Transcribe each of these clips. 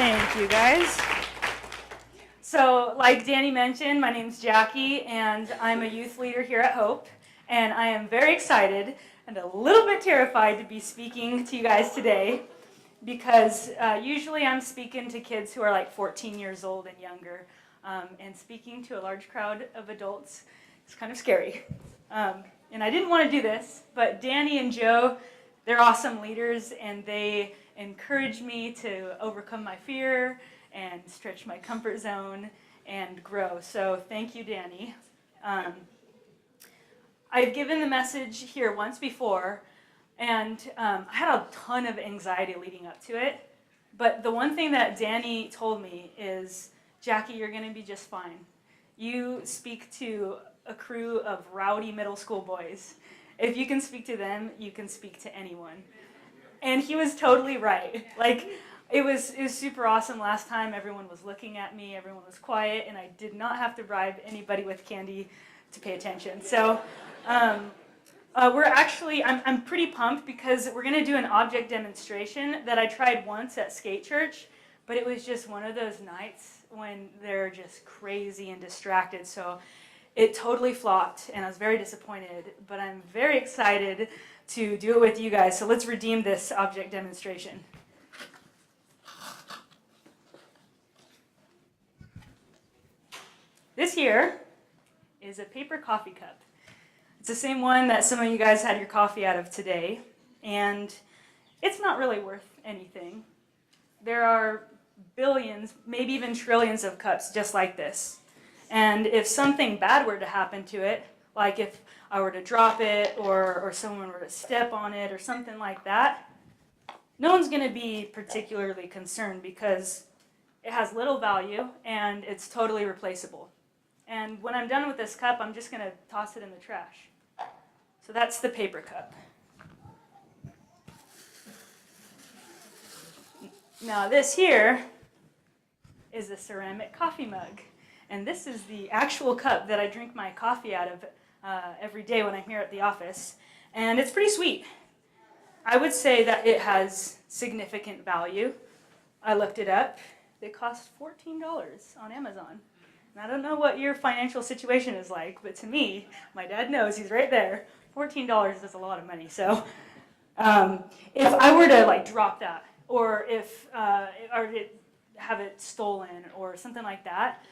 Thank you, guys. So, like Danny mentioned, my name's Jackie, and I'm a youth leader here at Hope. And I am very excited and a little bit terrified to be speaking to you guys today, because usually I'm speaking to kids who are like 14 years old and younger, and speaking to a large crowd of adults is kind of scary. And I didn't want to do this, but Danny and Joe, they're awesome leaders, and they encourage me to overcome my fear and stretch my comfort zone and grow. So thank you, Danny. I've given the message here once before, and I had a ton of anxiety leading up to it. But the one thing that Danny told me is, Jackie, you're going to be just fine. You speak to a crew of rowdy middle school boys. If you can speak to them, you can speak to anyone. And he was totally right. Like, it was super awesome last time. Everyone was looking at me, everyone was quiet, and I did not have to bribe anybody with candy to pay attention. So I'm pretty pumped because we're going to do an object demonstration that I tried once at Skate Church, but it was just one of those nights when they're just crazy and distracted. So it totally flopped, and I was very disappointed, but I'm very excited to do it with you guys. So let's redeem this object demonstration. This here is a paper coffee cup. It's the same one that some of you guys had your coffee out of today, and it's not really worth anything. There are billions, maybe even trillions of cups just like this. And if something bad were to happen to it, like if I were to drop it or someone were to step on it or something like that, no one's going to be particularly concerned because it has little value and it's totally replaceable. And when I'm done with this cup, I'm just going to toss it in the trash. So that's the paper cup. Now this here is a ceramic coffee mug. And this is the actual cup that I drink my coffee out of every day when I'm here at the office. And it's pretty sweet. I would say that it has significant value. I looked it up. It cost $14 on Amazon. And I don't know what your financial situation is like, but to me, my dad knows, he's right there. $14 is a lot of money. So if I were to drop that, or if have it stolen or something like that,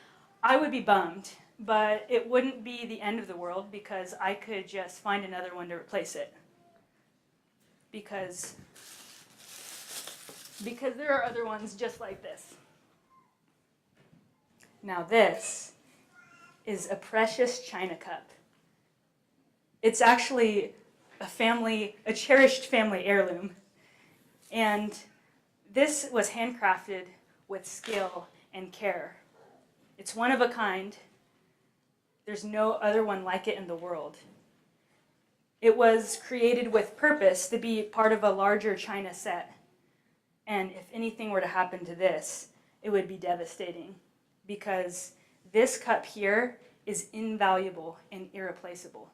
I would be bummed, but it wouldn't be the end of the world because I could just find another one to replace it. Because there are other ones just like this. Now this is a precious china cup. It's actually a cherished family heirloom. And this was handcrafted with skill and care. It's one of a kind. There's no other one like it in the world. It was created with purpose to be part of a larger china set. And if anything were to happen to this, it would be devastating because this cup here is invaluable and irreplaceable.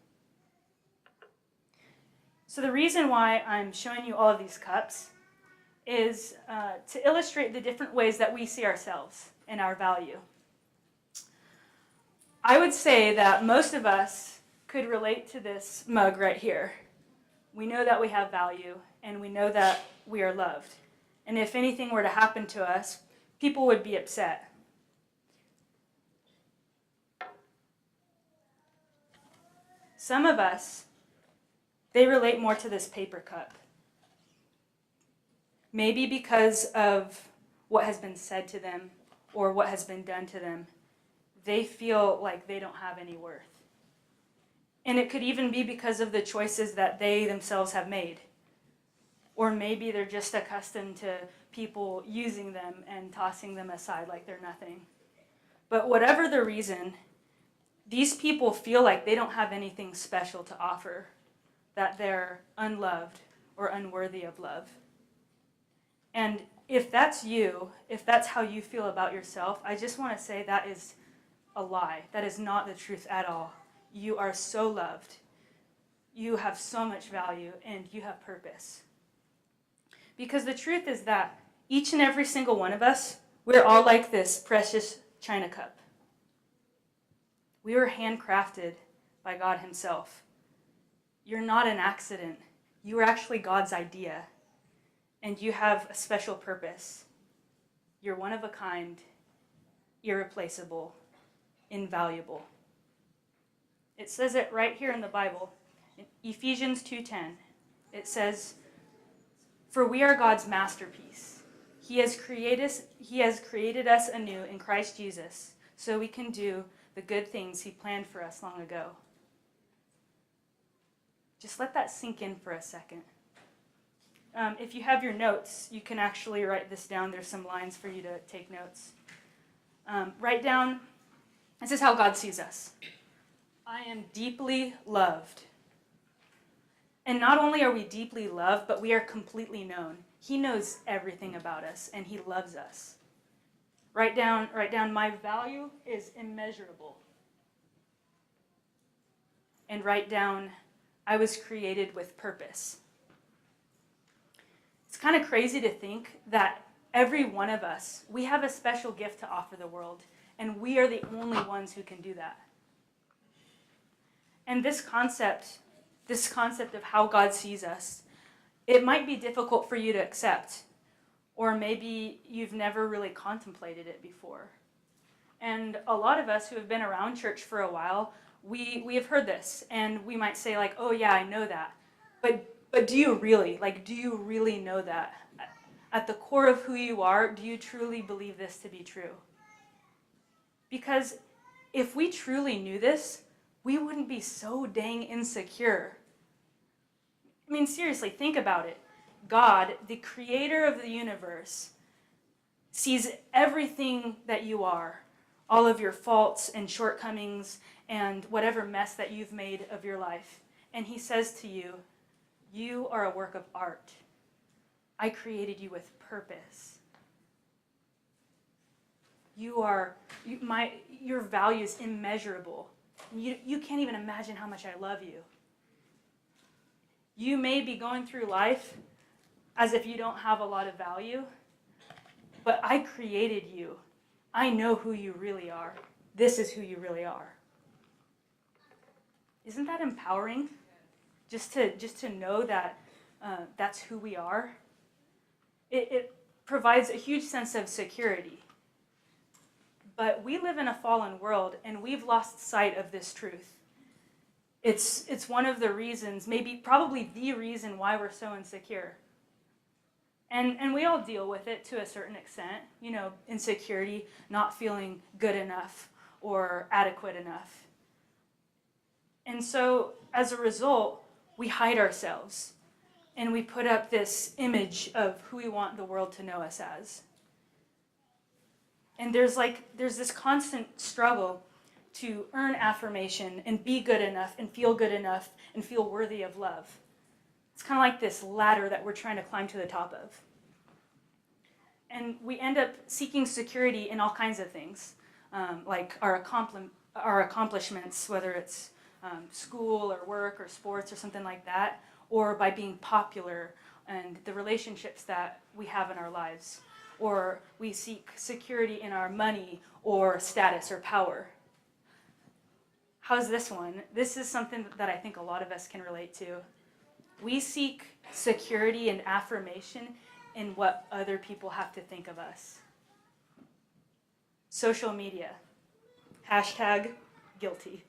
So the reason why I'm showing you all of these cups is to illustrate the different ways that we see ourselves and our value. I would say that most of us could relate to this mug right here. We know that we have value, and we know that we are loved. And if anything were to happen to us, people would be upset. Some of us, they relate more to this paper cup. Maybe because of what has been said to them or what has been done to them. They feel like they don't have any worth. And it could even be because of the choices that they themselves have made. Or maybe they're just accustomed to people using them and tossing them aside like they're nothing. But whatever the reason, these people feel like they don't have anything special to offer, that they're unloved or unworthy of love. And if that's you, if that's how you feel about yourself, I just want to say that is a lie. That is not the truth at all. You are so loved. You have so much value, and you have purpose. Because the truth is that each and every single one of us We're all like this precious china cup. We were handcrafted by God himself. You're not an accident. You were actually God's idea. And you have a special purpose. You're one of a kind, irreplaceable, invaluable. It says it right here in the Bible. In Ephesians 2:10, it says, "For we are God's masterpiece. He has created us anew in Christ Jesus, so we can do the good things he planned for us long ago." Just let that sink in for a second. If you have your notes, you can actually write this down. There's some lines for you to take notes. Write down, this is how God sees us. I am deeply loved. And not only are we deeply loved, but we are completely known. He knows everything about us, and he loves us. Write down, my value is immeasurable. And write down, I was created with purpose. It's kind of crazy to think that every one of us, we have a special gift to offer the world, and we are the only ones who can do that. And this concept of how God sees us, it might be difficult for you to accept, or maybe you've never really contemplated it before. And a lot of us who have been around church for a while, we have heard this, and we might say like, oh yeah, I know that. But do you really? Like, do you really know that? At the core of who you are, do you truly believe this to be true? Because if we truly knew this, we wouldn't be so dang insecure. I mean, seriously, think about it. God, the creator of the universe, sees everything that you are, all of your faults and shortcomings and whatever mess that you've made of your life. And he says to you, you are a work of art. I created you with purpose. Your value is immeasurable. You can't even imagine how much I love you. You may be going through life as if you don't have a lot of value, but I created you. I know who you really are. This is who you really are. Isn't that empowering? Just to know that that's who we are. It provides a huge sense of security. But we live in a fallen world, and we've lost sight of this truth. It's one of the reasons, probably the reason why we're so insecure. And we all deal with it to a certain extent. You know, insecurity, not feeling good enough or adequate enough. And so, as a result, we hide ourselves. And we put up this image of who we want the world to know us as. And there's this constant struggle to earn affirmation and be good enough and feel worthy of love. It's kind of like this ladder that we're trying to climb to the top of. And we end up seeking security in all kinds of things, like our accomplishments, whether it's school or work or sports or something like that, or by being popular and the relationships that we have in our lives. Or we seek security in our money or status or power. How's this one? This is something that I think a lot of us can relate to. We seek security and affirmation in what other people have to think of us. Social media. #guilty.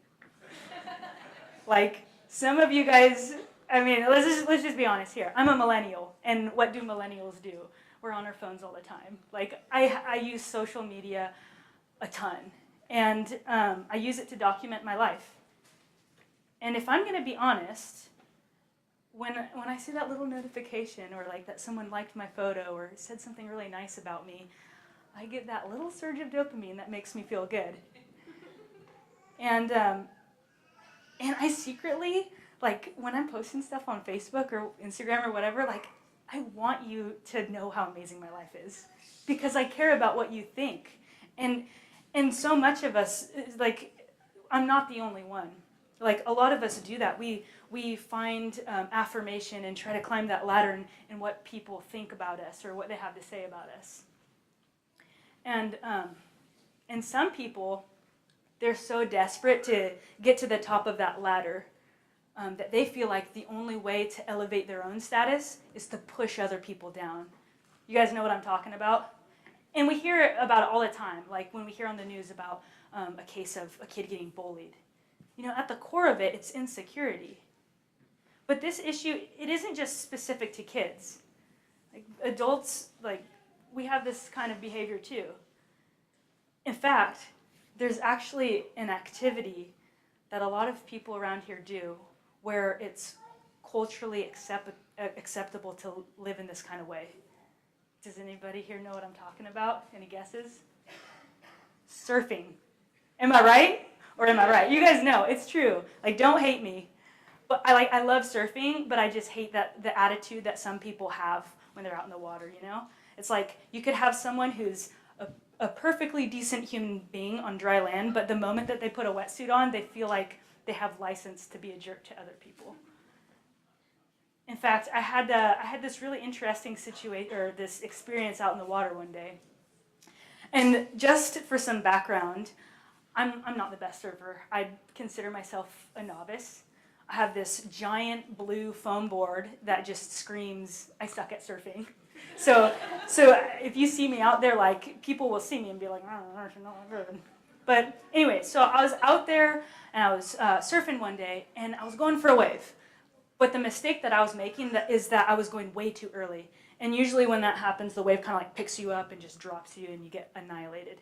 Like, some of you guys, I mean, let's just be honest here. I'm a millennial, and what do millennials do? We're on our phones all the time. Like, I use social media a ton, and I use it to document my life. And if I'm going to be honest, when I see that little notification, or like that someone liked my photo or said something really nice about me, I get that little surge of dopamine that makes me feel good. And I secretly, like, when I'm posting stuff on Facebook or Instagram or whatever, like, I want you to know how amazing my life is, because I care about what you think. And so much of us, like, I'm not the only one. Like, a lot of us do that. We find affirmation and try to climb that ladder in what people think about us or what they have to say about us. And some people, they're so desperate to get to the top of that ladder that they feel like the only way to elevate their own status is to push other people down. You guys know what I'm talking about? And we hear about it all the time, like when we hear on the news about a case of a kid getting bullied. You know, at the core of it, it's insecurity. But this issue, it isn't just specific to kids. Like adults, like we have this kind of behavior too. In fact, there's actually an activity that a lot of people around here do where it's culturally acceptable to live in this kind of way. Does anybody here know what I'm talking about? Any guesses? Surfing. Am I right? Or am I right? You guys know, it's true. Like, don't hate me. But I love surfing, but I just hate that the attitude that some people have when they're out in the water, you know? It's like you could have someone who's a perfectly decent human being on dry land, but the moment that they put a wetsuit on, they feel like they have license to be a jerk to other people. In fact, I had this really interesting this experience out in the water one day. And just for some background, I'm not the best surfer. I consider myself a novice. I have this giant blue foam board that just screams, I suck at surfing. So if you see me out there, like, people will see me and be like, but anyway, so I was out there and I was surfing one day and I was going for a wave. But the mistake that I was making is that I was going way too early. And usually when that happens, the wave kind of like picks you up and just drops you and you get annihilated.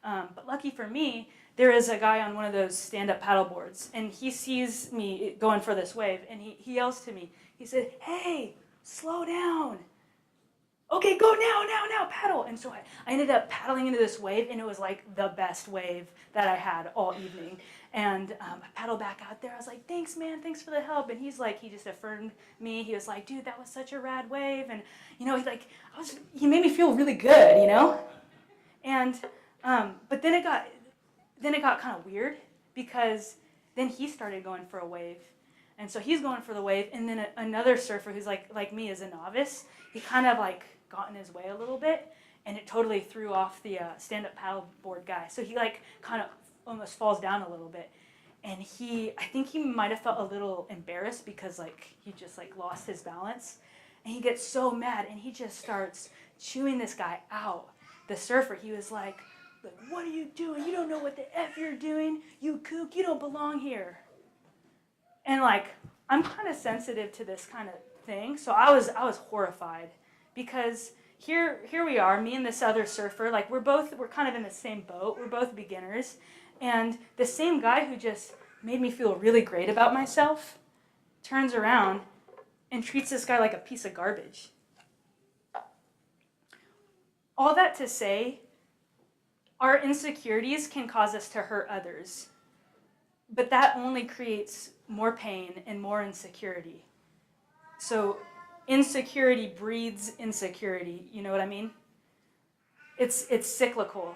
But lucky for me, there is a guy on one of those stand-up paddle boards, and he sees me going for this wave, and he yells to me. He said, "Hey, slow down. Okay, go now, paddle." And so I ended up paddling into this wave, and it was like the best wave that I had all evening. And I paddled back out there. I was like, "Thanks, man. Thanks for the help." And he's like, he just affirmed me. He was like, "Dude, that was such a rad wave." And, you know, he made me feel really good, you know? And, but then it got kind of weird because then he started going for a wave. And so he's going for the wave, and then another surfer who's like me is a novice, he kind of like got in his way a little bit, and it totally threw off the stand-up paddleboard guy. So he like kind of almost falls down a little bit. And I think he might have felt a little embarrassed because like he just like lost his balance. And he gets so mad, and he just starts chewing this guy out. The surfer, he was like, "What are you doing? You don't know what the F you're doing. You kook, you don't belong here." And like, I'm kind of sensitive to this kind of thing, so I was horrified because here we are, me and this other surfer, like we're kind of in the same boat. We're both beginners, and the same guy who just made me feel really great about myself turns around and treats this guy like a piece of garbage. All that to say, our insecurities can cause us to hurt others, but that only creates more pain and more insecurity. So insecurity breeds insecurity, you know what I mean? It's cyclical,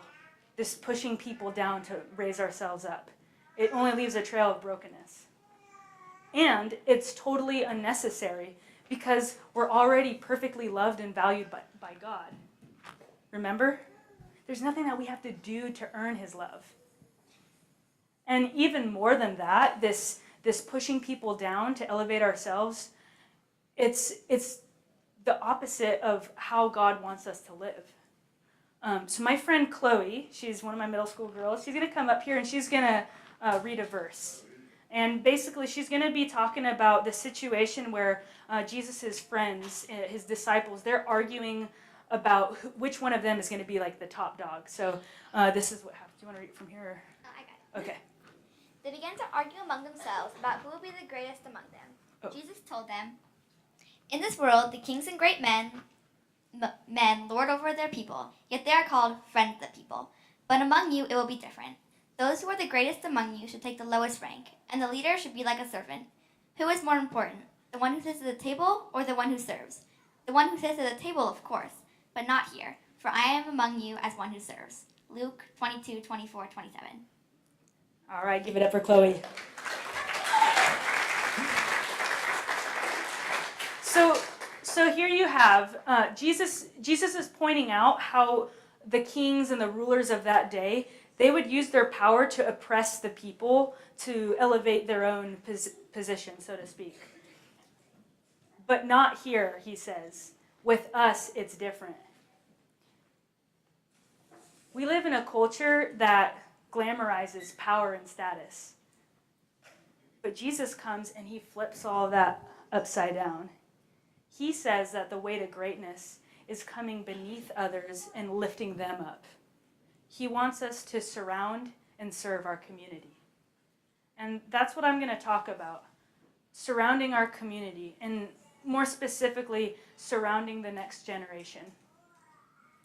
this pushing people down to raise ourselves up. It only leaves a trail of brokenness. And it's totally unnecessary because we're already perfectly loved and valued by God. Remember? There's nothing that we have to do to earn his love. And even more than that, this pushing people down to elevate ourselves, it's the opposite of how God wants us to live. So my friend Chloe, she's one of my middle school girls, she's going to come up here and she's going to read a verse. And basically she's going to be talking about the situation where Jesus' friends, his disciples, they're arguing about which one of them is going to be like the top dog. So this is what happens. Do you want to read it from here? Or? I got it. Okay. They began to argue among themselves about who would be the greatest among them. Oh. Jesus told them, "In this world, the kings and great men lord over their people, yet they are called friends of the people. But among you it will be different. Those who are the greatest among you should take the lowest rank, and the leader should be like a servant. Who is more important, the one who sits at the table or the one who serves? The one who sits at the table, of course, but not here, for I am among you as one who serves." Luke 22:24-27. All right, give it up for Chloe. So here you have Jesus is pointing out how the kings and the rulers of that day, they would use their power to oppress the people to elevate their own position, so to speak. But not here, he says. With us, it's different. We live in a culture that glamorizes power and status. But Jesus comes and he flips all that upside down. He says that the way to greatness is coming beneath others and lifting them up. He wants us to surround and serve our community. And that's what I'm going to talk about. Surrounding our community, and more specifically, surrounding the next generation.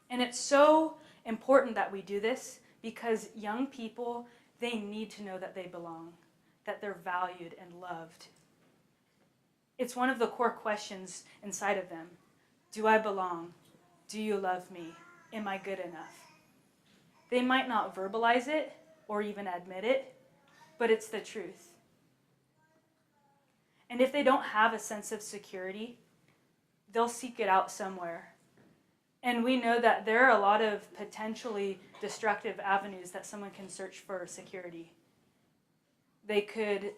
And it's so important that we do this because young people, they need to know that they belong, that they're valued and loved. It's one of the core questions inside of them. Do I belong? Do you love me? Am I good enough? They might not verbalize it or even admit it, but it's the truth. And if they don't have a sense of security, they'll seek it out somewhere. And we know that there are a lot of potentially destructive avenues that someone can search for security. They could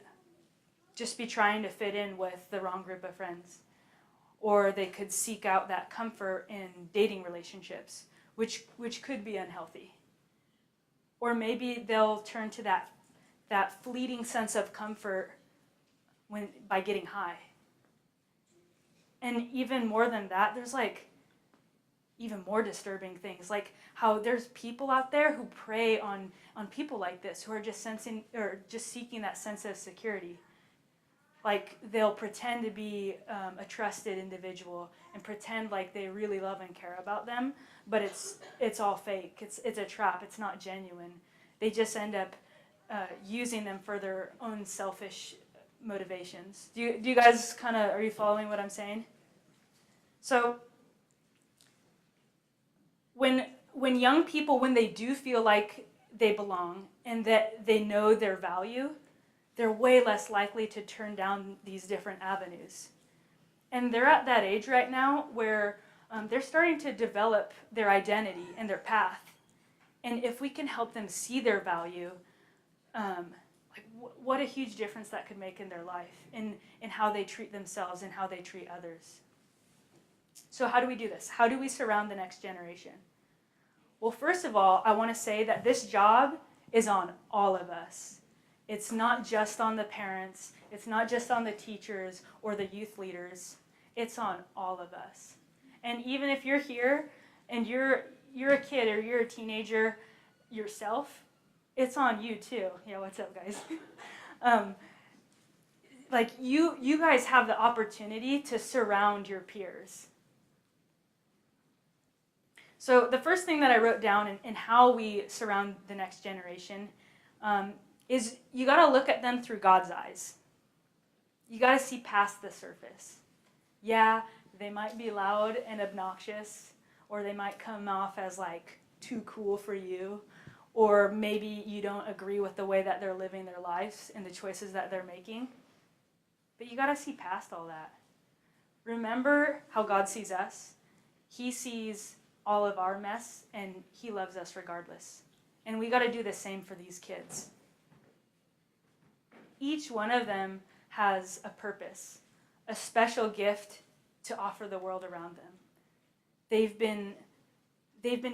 just be trying to fit in with the wrong group of friends. Or they could seek out that comfort in dating relationships, which could be unhealthy. Or maybe they'll turn to that fleeting sense of comfort by getting high. And even more than that, there's even more disturbing things, like how there's people out there who prey on people like this, who are just seeking that sense of security. Like they'll pretend to be a trusted individual and pretend like they really love and care about them, but it's all fake. It's a trap. It's not genuine. They just end up using them for their own selfish motivations. Do you guys are you following what I'm saying? So when young people, when they do feel like they belong and that they know their value, they're way less likely to turn down these different avenues. And they're at that age right now where they're starting to develop their identity and their path. And if we can help them see their value, what a huge difference that could make in their life, in how they treat themselves and how they treat others. So how do we do this? How do we surround the next generation? Well, first of all, I want to say that this job is on all of us. It's not just on the parents. It's not just on the teachers or the youth leaders. It's on all of us. And even if you're here and you're a kid or you're a teenager yourself, it's on you too. Yeah, what's up, guys? You guys have the opportunity to surround your peers. So the first thing that I wrote down in how we surround the next generation is you got to look at them through God's eyes. You got to see past the surface. Yeah, they might be loud and obnoxious, or they might come off as too cool for you, or maybe you don't agree with the way that they're living their lives and the choices that they're making. But you got to see past all that. Remember how God sees us. He sees all of our mess, and he loves us regardless. And we got to do the same for these kids. Each one of them has a purpose, a special gift to offer the world around them. They've been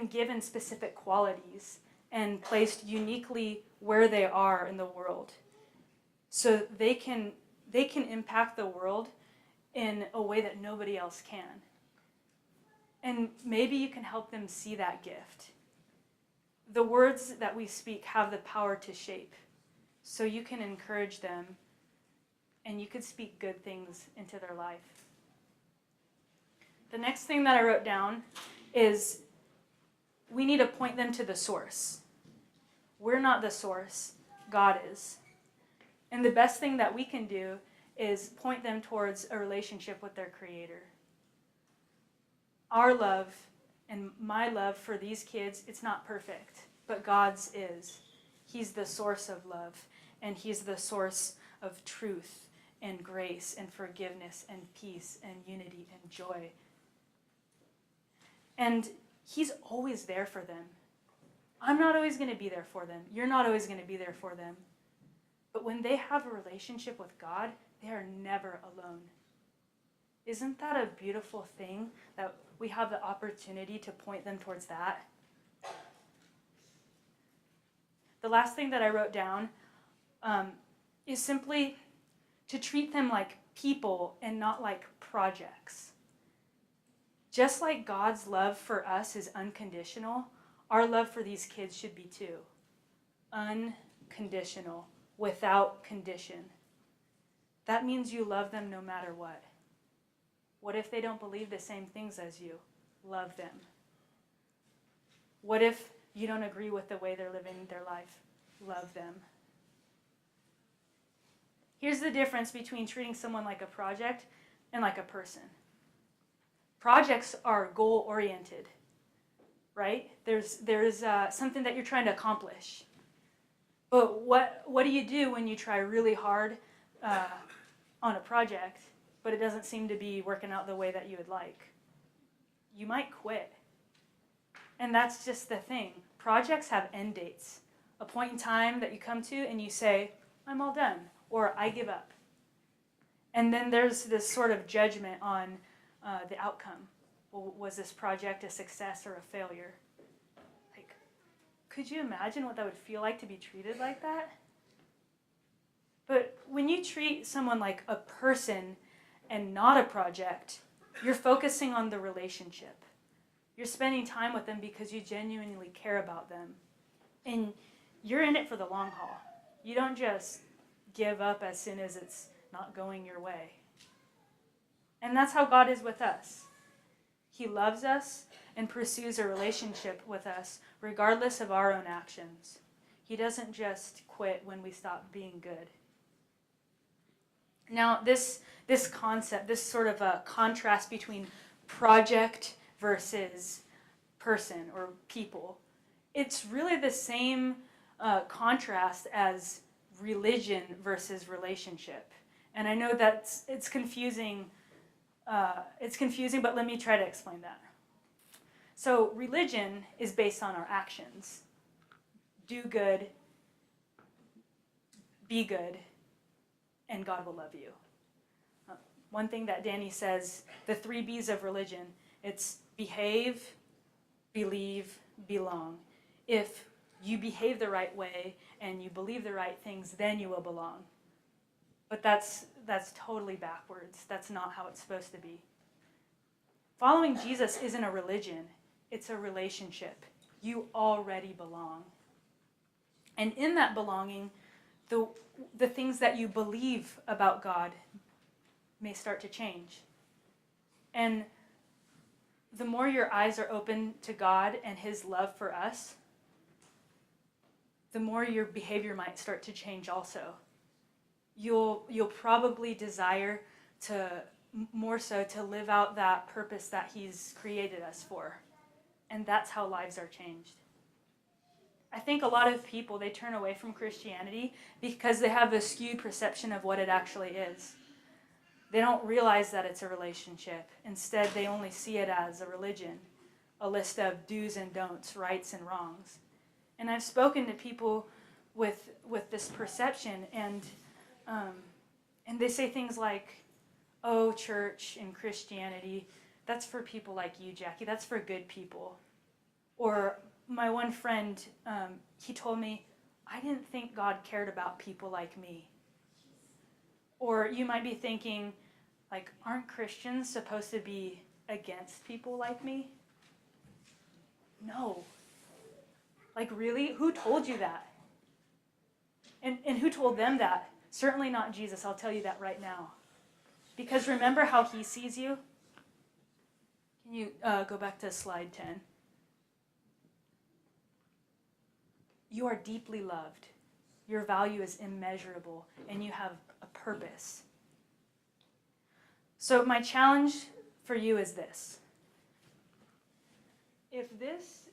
given specific qualities and placed uniquely where they are in the world, so they can impact the world in a way that nobody else can. And maybe you can help them see that gift. The words that we speak have the power to shape. So you can encourage them and you could speak good things into their life. The next thing that I wrote down is we need to point them to the source. We're not the source, God is. And the best thing that we can do is point them towards a relationship with their Creator. Our love and my love for these kids, it's not perfect, but God's is. He's the source of love, and he's the source of truth and grace and forgiveness and peace and unity and joy. And He's always there for them. I'm not always going to be there for them. You're not always going to be there for them. But when they have a relationship with God, they are never alone. Isn't that a beautiful thing that we have the opportunity to point them towards that? The last thing that I wrote down is simply to treat them like people and not like projects. Just like God's love for us is unconditional, our love for these kids should be too. Unconditional, without condition. That means you love them no matter what. What if they don't believe the same things as you? Love them. What if you don't agree with the way they're living their life? Love them. Here's the difference between treating someone like a project and like a person. Projects are goal-oriented, right? There's something that you're trying to accomplish. But what do you do when you try really hard on a project, but it doesn't seem to be working out the way that you would like? You might quit. And that's just the thing. Projects have end dates. A point in time that you come to and you say, I'm all done, or I give up. And then there's this sort of judgment on the outcome. Well, was this project a success or a failure? Like, could you imagine what that would feel like to be treated like that? But when you treat someone like a person and not a project, you're focusing on the relationship. You're spending time with them because you genuinely care about them. And you're in it for the long haul. You don't just give up as soon as it's not going your way. And that's how God is with us. He loves us and pursues a relationship with us regardless of our own actions. He doesn't just quit when we stop being good. Now, this concept, this sort of a contrast between project versus person or people, it's really the same contrast as religion versus relationship. And I know that it's confusing, but let me try to explain that. So religion is based on our actions. Do good, be good, and God will love you. One thing that Danny says, the 3 B's of religion, it's behave, believe, belong. If you behave the right way and you believe the right things, then you will belong. But that's totally backwards. That's not how it's supposed to be. Following Jesus isn't a religion. It's a relationship. You already belong. And in that belonging, the things that you believe about God may start to change. And the more your eyes are open to God and His love for us, the more your behavior might start to change also. You'll probably desire to more so to live out that purpose that He's created us for. And that's how lives are changed. I think a lot of people, they turn away from Christianity because they have a skewed perception of what it actually is. They don't realize that it's a relationship. Instead, they only see it as a religion, a list of do's and don'ts, rights and wrongs. And I've spoken to people with this perception, and they say things like, oh, church and Christianity, that's for people like you, Jackie. That's for good people. Or my one friend, he told me, I didn't think God cared about people like me. Or you might be thinking, like, aren't Christians supposed to be against people like me? No. Like, really? Who told you that? And who told them that? Certainly not Jesus. I'll tell you that right now. Because remember how He sees you? Can you go back to slide 10? You are deeply loved. Your value is immeasurable, and you have a purpose. So my challenge for you is this. If this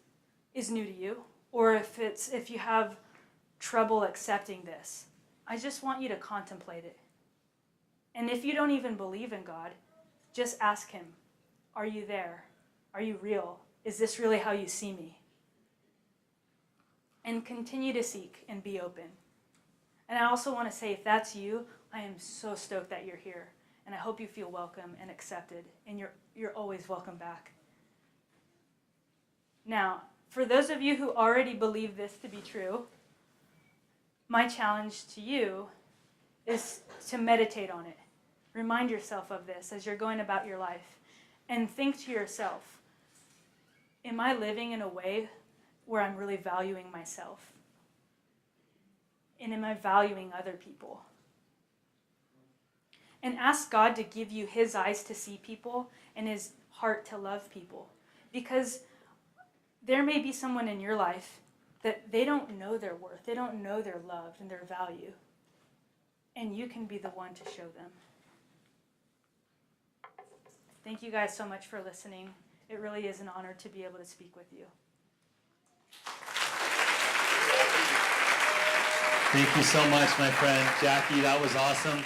is new to you, or if you have trouble accepting this, I just want you to contemplate it. And if you don't even believe in God, just ask Him, are you there? Are you real? Is this really how you see me? And continue to seek and be open. And I also want to say, if that's you, I am so stoked that you're here. And I hope you feel welcome and accepted. And you're always welcome back. Now, for those of you who already believe this to be true, my challenge to you is to meditate on it. Remind yourself of this as you're going about your life. And think to yourself, am I living in a way where I'm really valuing myself? And am I valuing other people? And ask God to give you his eyes to see people and his heart to love people. Because there may be someone in your life that they don't know their worth. They don't know their love and their value. And you can be the one to show them. Thank you guys so much for listening. It really is an honor to be able to speak with you. Thank you so much, my friend. Jackie, that was awesome.